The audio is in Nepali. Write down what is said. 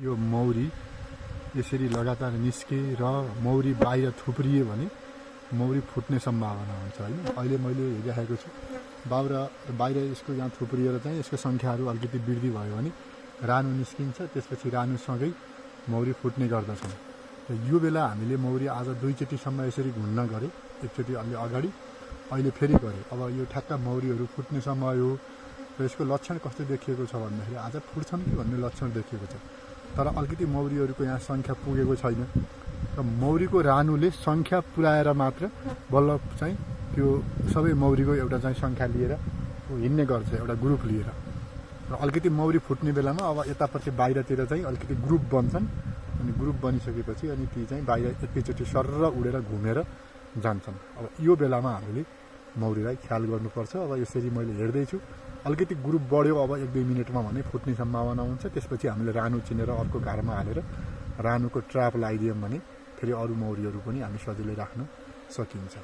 यो मौरी यसरी लगातार निस्के र मौरी बाहिर थुप्रिए भने मौरी फुट्ने सम्भावना हुन्छ हैन। अहिले मैले हेरिरहेको छु बाहिर यसको यहाँ थुप्रिएर चाहिँ यसको संख्याहरू अलिकति वृद्धि भयो भने रानो निस्किन्छ, त्यसपछि रानोसँगै मौरी फुट्ने गर्दछन्। यो बेला हामीले मौरी आज दुईचोटिसम्म यसरी घुन्न गरे, एकचोटि अलि अगाडि, अहिले फेरि गरे। अब यो ठ्याक्क मौरीहरू फुट्ने समय हो र यसको लक्षण कस्तो देखिएको छ भन्दाखेरि आज फुट्छन् कि भन्ने लक्षण देखिएको छ, तर अलिकति मौरीहरूको यहाँ सङ्ख्या पुगेको छैन र मौरीको रानुले सङ्ख्या पुर्याएर मात्र बल्ल चाहिँ त्यो सबै मौरीको एउटा चाहिँ सङ्ख्या लिएर हिँड्ने गर्छ, एउटा ग्रुप लिएर। र अलिकति मौरी फुट्ने बेलामा अब यतापट्टि बाहिरतिर चाहिँ अलिकति ग्रुप बन्छन्, अनि ग्रुप बनिसकेपछि अनि ती चाहिँ बाहिर एकैचोटि सर्र उडेर घुमेर जान्छन्। अब यो बेलामा हामीले मौरीलाई ख्याल गर्नुपर्छ। अब यसरी मैले हेर्दैछु अलिकति ग्रुप बढ्यो, अब 1-2 मिनटमा भने फुट्ने सम्भावना हुन्छ। त्यसपछि हामीले रानो चिनेर अर्को घरमा हालेर रानुको ट्र्याप लगाइदियौँ भने फेरि अरू मौरीहरू पनि हामी सजिलै राख्न सकिन्छ।